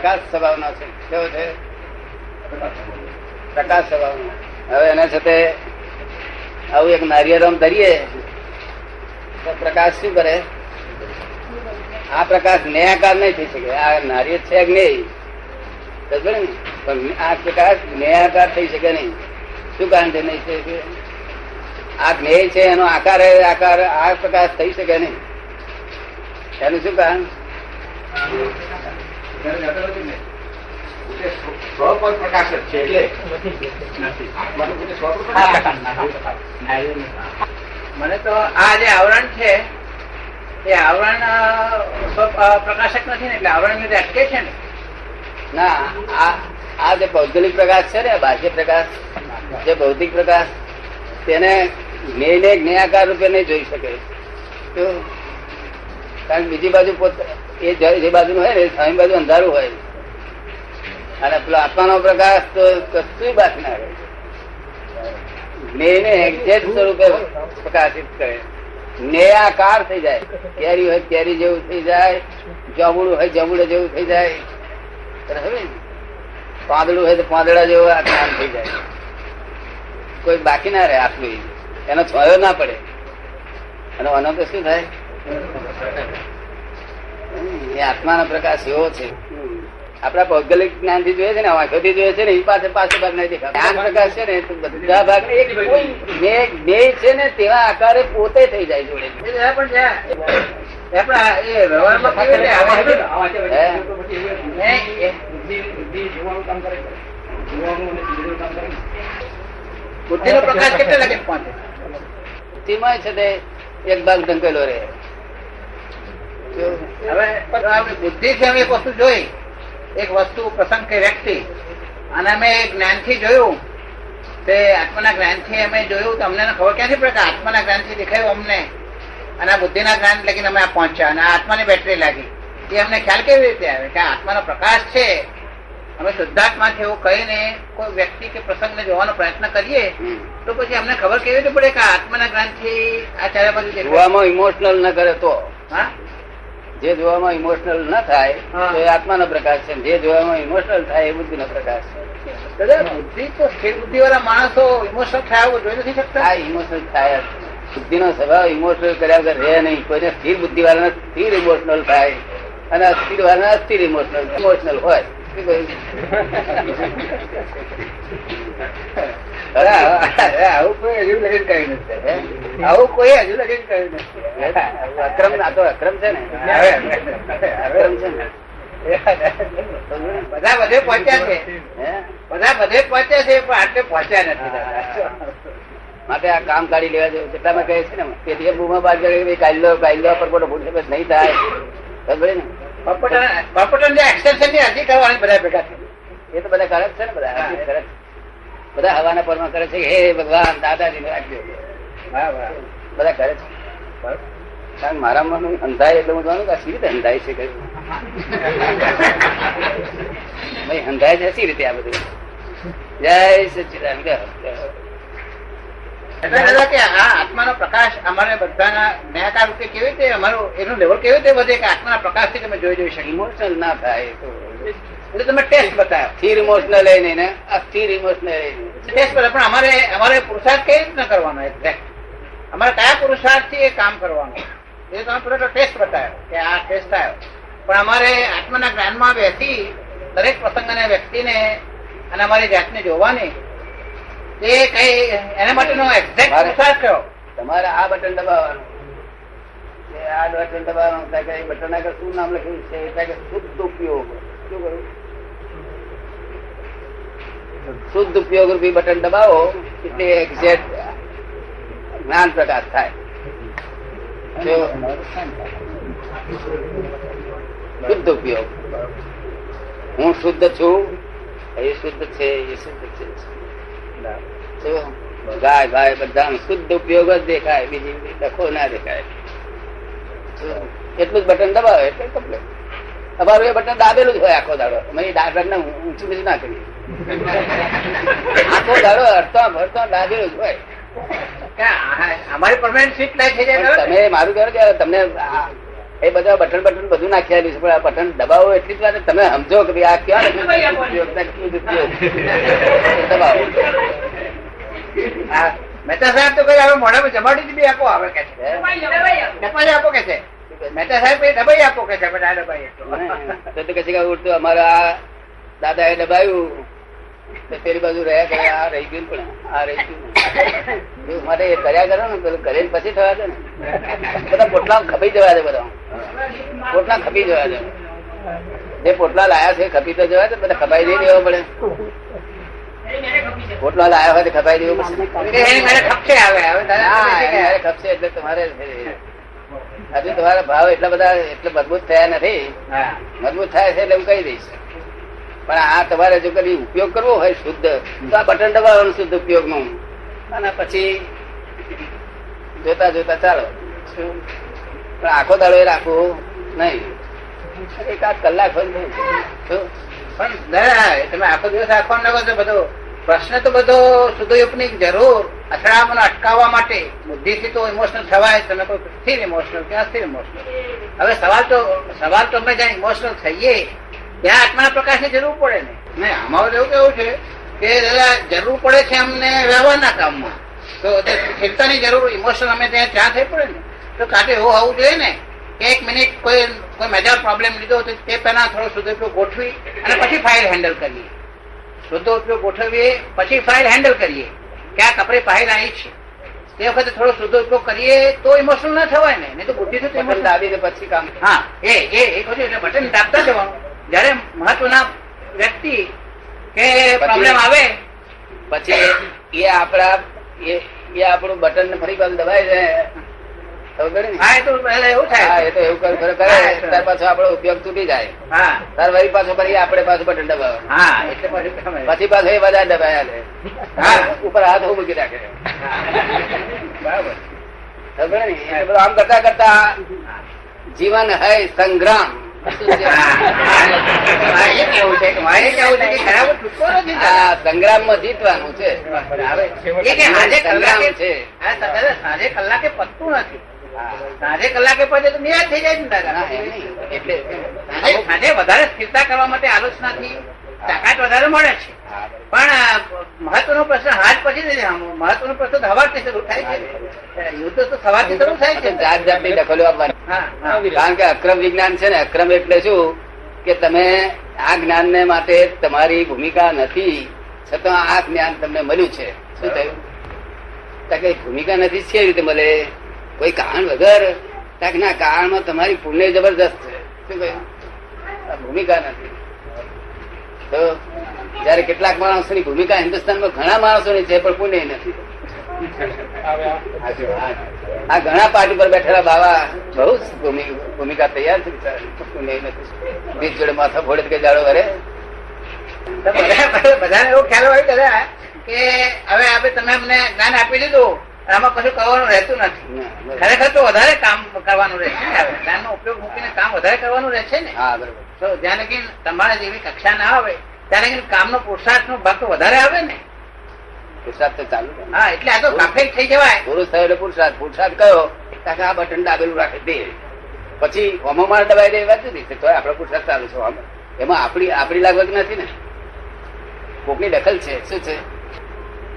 પ્રકાશ સ્વભાવનો છે. કેવો છે? પ્રકાશ સ્વભાવનો. હવે એના સાથે આવું એક નારિયેળ આમ ધરીએ તો પ્રકાશ શું કરે? આ પ્રકાશ ન્યાયકાર નહીં થઈ શકે. આ નારિયેળ છે કે નહીં, પણ આ પ્રકાશ ન્યાયકાર થઈ શકે નહીં. શું કારણ છે નહીં થઈ શકે? આ જ્ઞેય છે એનો આકાર આ પ્રકાશ થઈ શકે નહીં. એનું શું કારણ? પ્રકાશ જ છે એટલે મને તો આ જે આવરણ છે એ આવરણ પ્રકાશક નથી ને, એટલે આવરણ ને અટકે છે ને. ના, આ જે ભૌગોલિક પ્રકાશ છે ને, બાહ્ય પ્રકાશ, જે ભૌતિક પ્રકાશ, તેને જ્ઞેયને જ્ઞેયાકાર રૂપે નહીં જોઈ શકે. કારણ કે બીજી બાજુ પોતે એ જે બાજુ હોય ને સામી બાજુ અંધારું હોય, અને પેલો આત્માનો પ્રકાશ તો કશું બાકી ના રહે. જ્ઞેયને એક્ઝેક્ટ સ્વરૂપે પ્રકાશિત કરે, જ્ઞેયાકાર થઈ જાય. કેરી હોય કેરી જેવું થઈ જાય, જાંબુડું હોય જાંબુડા જેવું થઈ જાય, પાંદડું હોય તો પાંદડા જેવું જ્ઞાન થઈ જાય. કોઈ બાકી ના રહે. આટલું એનો છોયો ના પડે. અને આનો તો શું થાય? એ આત્માનો પ્રકાશ એવો છે. આપડા ભૌગોલિક જ્ઞાન થી જોઈએ છે ને, આંખોથી જોઈએ છે ને, એ પાસે ભાગ નહીં દેખાતો. જ્ઞાન પ્રકાશ છે ને બધા ભાગ જ્ઞેય છે ને તેવા આકારે પોતે થઈ જાય જોડે. બુદ્ધિ નો પ્રકાશ કેટલે લાગે પહોંચે? બુદ્ધિમાં છે તે એક ભાગ ઢંકેલો રહે. હવે બુદ્ધિ થી અમે એક વસ્તુ જોઈ, એક વસ્તુ પ્રસંગ કે વ્યક્તિ, અને અમે જ્ઞાન થી જોયું, તે આત્માના જ્ઞાન થી અમે જોયું તો અમને ખબર ક્યાંથી પડે કે આત્માના જ્ઞાન થી દેખાયું અમને, અને આ બુદ્ધિના જ્ઞાન લગીને અમે પહોંચ્યા, અને આત્માની બેટરી લાગી. એ અમને ખ્યાલ કેવી રીતે આવે કે આત્માનો પ્રકાશ છે? અમે શુદ્ધાત્મા છે એવું કહીને કોઈ વ્યક્તિ કે પ્રસંગને જોવાનો પ્રયત્ન કરીએ તો પછી અમને ખબર કેવી રીતે પડે કે આત્માના જ્ઞાન થી આ ચારે બાજુ જોવામાં ઇમોશનલ ન કરે તો? હા, જે જોવામાં ઇમોશનલ ન થાય તો એ આત્માનો પ્રકાશ છે. જે જોવામાં ઇમોશનલ થાય એ બુદ્ધિનો પ્રકાશ છે. બુદ્ધિ તો સ્થિર બુદ્ધિ વાળા માણસો ઇમોશનલ થાય એવું જોઈ નથી શકતા. આ ઇમોશનલ થાય. બુદ્ધિનો સ્વભાવ ઇમોશનલ કર્યા વગર રહે નહીં. કોઈને સ્થિર બુદ્ધિ વાળાને સ્થિર ઇમોશનલ થાય, અને અસ્થિર વાળાને અસ્થિર ઇમોશનલ હોય. આવું કોઈ હજુ લગન કર્યું નથી. આવું કોઈ હજુ લગન કર્યું નથી. અક્રમ ના તો અક્રમ છે ને, અક્રમ છે ને. બધા બધે પહોંચ્યા છે, બધા બધે પહોંચ્યા છે, પણ આટલે પહોંચ્યા નથી. માટે આ કામ કાઢી લેવા જેવું કેટલામાં કહે છે ને, તેથી બુમા બાદ કાઢી લો પર મોટો ભૂલ નહીં થાય. ખબર ને? કોર્પોરેટર જે એક્સટેન્શન ની અરજી કરવાની બધા ભેગા છે, એ તો બધા કરે છે ને. બધા બધા હવાના પરમાં કરે છે. હે ભગવાન દાદાજી રાખજો. બધા કરે છે. કારણ મારા મન અંધાય એટલે હું જાણું કે સી રીતે અંધાય છે. કહ્યું ભાઈ અંધાય છે સી રીતે આ બધું? જય સચ્ચિદાનંદ. આત્માનો પ્રકાશ અમારે બધાના ન્યાયકાર રૂપે કેવી રીતે અમારું એનું લેવલ કેવી રીતે વધે કે આત્માના પ્રકાશ થી તમે જોઈ શકીએ? ઇમોશનલ ના થાય એટલે તમે ટેસ્ટ બતાવ્યો. સ્થિર ઇમોશનલ એ નહીં ને અસ્થિર ઇમોશનલ ટેસ્ટ બતાવ્યો. પણ અમારે પુરુષાર્થ કઈ રીતના કરવાનો? એક્ઝેક્ટ અમારે કયા પુરુષાર્થ થી એ કામ કરવાનું એ તમે પૂરો ટેસ્ટ બતાવ્યો કે આ ટેસ્ટ આવ્યો. પણ અમારે આત્માના જ્ઞાનમાં બેસી દરેક પ્રસંગ અને વ્યક્તિને અને અમારી જાતને જોવાની એ કઈ એના માટેનો એક્ઝેક્ટ પુરુષાર્થ કયો? તમારે આ બટન દબાવવાનું, આ બટન દબાવવાનું. બટન આગળ શું નામ લખ્યું છે? શુદ્ધ ઉપયોગ. શું કરું? શુદ્ધ ઉપયોગ રૂપી બટન દબાવો એટલે એક્ઝેક્ટ જ્ઞાન પ્રકાશ થાય. શુદ્ધ ઉપયોગ. હું શુદ્ધ છું, એ શુદ્ધ છે, એ શુદ્ધ છે. ગાય ભાઈ બધા શુદ્ધ ઉપયોગ જ દેખાય, બીજી ડખો ના દેખાય. એટલું જ બટન દબાવે એટલે કમ્પ્લેટ. તમારું એ બટન દાબેલું જ હોય આખો દાડો. અમે બટન ઊંચું બીજું ના કરીએ. આખો દાડો અડતો ભરતો દાબેલું જ હોય. અમારી પરમાનન્ટ સીટ લાઈટ થઈ જાય. તમે મારું કહો કે તમને એ બધા બટન બટન બધું નાખેલું છે, પણ આ બટન દબાવો એટલી જ વાર તમે સમજો કે ભાઈ આ ક્યાં દબાવો. મહેતા સાહેબ તો કઈ હવે મોઢામાં જમાડી બી આપો આવે કે છે, ડબાઈ આપો કે છે. મહેતા સાહેબ કઈ દબાઈ આપો કે છે, આ દબાઈ તો કે છે કે ઉડતું અમારા દાદા એ દબાયું તો પેલી બાજુ રહ્યા કરે, આ રહી ગયું પણ આ રહી ગયું માટે એ કર્યા કરો ને પેલું કરે પછી થવા દે ને. બધા પોટલા ખપી જવા દે, બધા પોટલા ખપી જવા દે. જે પોટલા લાયા છે ખપી તો જવા દે, બધા ખપાઈ દઈ દેવા પડે. પોટલા લાયા હોય તો ખપાઈ દેવું પડશે. ખપશે આવે ખપશે એટલે તમારે હજુ તમારા ભાવ એટલા બધા એટલે મજબૂત થયા નથી. મજબૂત થાય છે એટલે હું કહી દઈશ. પણ આ તમારે જો કદી ઉપયોગ કરવો હોય શુદ્ધ, તો આ બટન દબાવવાનું શુદ્ધ ઉપયોગમાં, અને પછી જોતા જોતા ચાલો. પણ આખો દાડો એ રાખવું નહીં, એકાદ કલાક હોય. પણ તમે આખો દિવસ રાખવાનું લાગો છો. બધો પ્રશ્ન તો બધો શુદ્ધયોગની જરૂર અથડામણો અટકાવવા માટે બુદ્ધિથી તો ઇમોશનલ થવાય. તમે કોઈ સ્થિર ઇમોશનલ કે અસ્થિર ઇમોશનલ. હવે સવાલ તો અમે જ્યાં ઇમોશનલ થઈએ ત્યાં આત્માના પ્રકાશની જરૂર પડે ને. આમાં એવું કેવું છે કે દાદા જરૂર પડે છે અમને વ્યવહારના કામમાં, તો સ્થિરતાની જરૂર ઇમોશનલ અમે ત્યાં થઈ પડે ને. તો કાંટે એવું હોવું જોઈએ ને કે 1 મિનિટ કોઈ મેજર પ્રોબ્લેમ લીધો તો તે પહેલા થોડો શુદ્ધ ઉપયોગ ગોઠવી અને પછી ફાઇલ હેન્ડલ કરીએ. શુદ્ધ ઉપયોગ ગોઠવીએ પછી ફાઇલ હેન્ડલ કરીએ કે આ કપડે ફાઇલ આવી છે. તે વખતે થોડો શુદ્ધ ઉપયોગ કરીએ તો ઇમોશનલ ના થવાય ને. નહીં તો બુદ્ધિથી બટન દાબીને પછી કામ. હા એ કહ્યું એટલે બટન દાબતા જવાનું. જયારે મહત્વના વ્યક્તિ કે પ્રોબ્લેમ આવે પછી એ આપણા એ આપણું બટન ફરી પાછું દબાઈ જાય. હા એ તો એવું થાય. એ તો એવું કરે ત્યાર પાછો આપણો ઉપયોગ તૂટી જાય. હા તાર વળી પાછો ફરી આપણે પાછું બટન દબાવે. હા એટલે પછી પાછો એ બધા દબાયા લે. ઉપર હાથ મૂકી રાખે. બરાબર. આમ કરતા કરતા જીવન હૈ સંગ્રામ. સંગ્રામ માં જીતવાનું છે. સંગ્રામ છે. સાંજે કલાકે પતતું નથી. સાંજે કલાકે પતે તો નિરાશ થઈ જાય ને દાદા. એટલે સાંજે વધારે સ્થિરતા કરવા માટે આલોચનાથી તાકાત વધારે મળે છે. પણ મહત્વનો પ્રશ્ન હાથ પછી નથી. મહત્વનો પ્રશ્ન સવારથી શરૂ થાય છે. યુદ્ધ તો સવારથી શરૂ થાય છે. જાત જાતની દખલો આપવાની. કારણ કે અક્રમ વિજ્ઞાન છે ને. અક્રમ એટલે શું કે તમે આ જ્ઞાન ને માટે તમારી ભૂમિકા નથી, છતાં આ જ્ઞાન તમને મળ્યું છે. શું થયું? ભૂમિકા નથી કેવી રીતે મળે? કોઈ કારણ વગર. ના કારણમાં તમારી પુણ્ય જબરદસ્ત છે. શું કહ્યું? ભૂમિકા નથી. તો જયારે કેટલાક માણસોની ભૂમિકા હિન્દુસ્તાનમાં ઘણા માણસોની છે પણ પુણ્ય નથી. આ ઘણા પાર્ટી પર બેઠેલા બાવા બહુ ભૂમિકા તૈયાર છે, પુણ્ય નથી. બીજ જોડે માથા ફોડે કે જાડો કરે. બધાને એવો ખ્યાલ હોય દાદા કે હવે આપણે તમે અમને જ્ઞાન આપી દીધું, આમાં કશું કરવાનું રહેતું નથી. ખરેખર તો વધારે કામ કરવાનું રહે છે. જ્ઞાન નો ઉપયોગ મૂકીને કામ વધારે કરવાનું રહે છે ને. હા બરોબર. તો જ્યાં લગી તમારે જેવી કક્ષા ના આવે ત્યાં લગી કામનો પુરુષાર્થ નો ભાગ તો વધારે આવે ને. પુરુષાર્થ તો ચાલુ. હા એટલે આ તો કાફેલ થઈ જવાય. પુરુષ થયો એટલે પુરુષાર્થ. પુરુષાર્થ કયો આ બટન દાબેલું રાખી દે, પછી હોમોમાં દબાઈ દે. વાત નથી તો આપડે પુરુષાર્થ ચાલુ છે. એમાં આપડી લાગવગ નથી ને. કોકની દખલ છે. શું છે?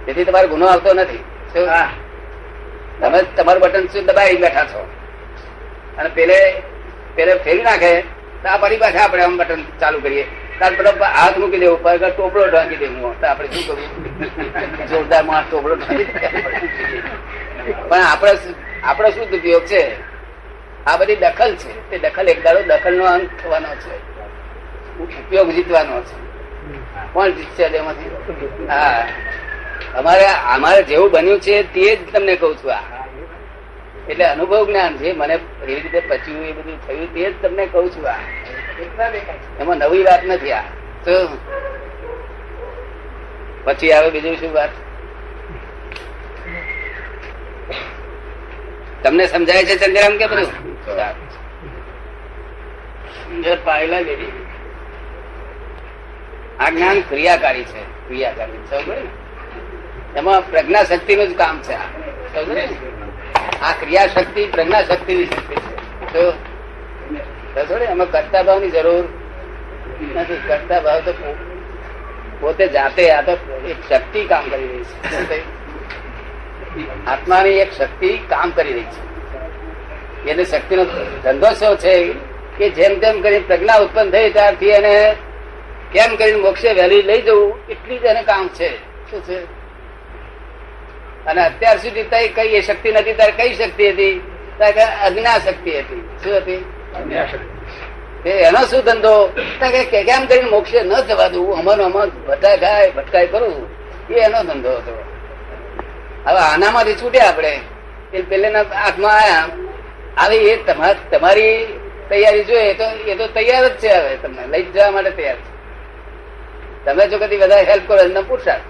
તેથી તમારો ગુનો આવતો નથી. તમે તમારું બટન શું દબાઈ બેઠા છો અને પેલે ફેરી નાખે તો આ ફરી પાછા આપણે આમ બટન ચાલુ કરીએ. તાર પેલો હાથ મૂકી દેવું, ટોપલો ઢાંકી દેવું. આપણે શું કરવું? જોરદાર માણસ ટોપલો ઢાંકી દે. પણ આપણો શું ઉપયોગ છે? આ બધી દખલ છે. તે દખલ એક દાડો દખલ નો અંત થવાનો છે. ઉપયોગ જીતવાનો છે. કોણ જીતશે એમાંથી? હા અમારે જેવું બન્યું છે તે જ તમને કઉ છું. આ એટલે અનુભવ જ્ઞાન છે. મને એવી રીતે પચ્યું, એ બધું થયું તે જ તમને કઉ છું. આ એમાં નવી વાત નથી. આ તો પછી આવે બીજું શું વાત? તમને સમજાય છે ચંદ્રામ કે બધું? આ જ્ઞાન ક્રિયાકારી છે. ક્રિયાકારી સમજ ને? એમાં પ્રજ્ઞા શક્તિ નું જ કામ છે. આ ક્રિયા શક્તિ પ્રજ્ઞા શક્તિ ની શક્તિ છે. તો થોડી એમાં કરતા ભાવની જરૂર નથી. કરતા ભાવ તો પોતે જાતે, આ તો એક શક્તિ કામ કરી રહી છે. આત્માની એક શક્તિ કામ કરી રહી છે. એને શક્તિનો ધંધો શું છે કે જેમ તેમ કરી પ્રજ્ઞા ઉત્પન્ન થઈ ત્યારથી એને કેમ કરીને મોક્ષે વહેલી લઈ જવું એટલી જ એને કામ છે. શું છે? અને અત્યાર સુધી કઈ એ શક્તિ નથી. ત્યારે કઈ શક્તિ હતી? અજ્ઞા શક્તિ હતી. શું હતી? એનો શું ધંધો? કેમ કરીને મોક્ષે ન જવા દઉં, અમારો અમાર ભટકાય કરું, એ એનો ધંધો હતો. હવે આનામાંથી છૂટ્યા આપણે, એ પેલેના હાથમાં આયા. હવે એ તમારી તૈયારી જોઈએ તો એ તો તૈયાર જ છે. હવે તમને લઈ જવા માટે તૈયાર છે. તમે જો કદી વધારે હેલ્પ કરો એમને પુરુષાર્થ.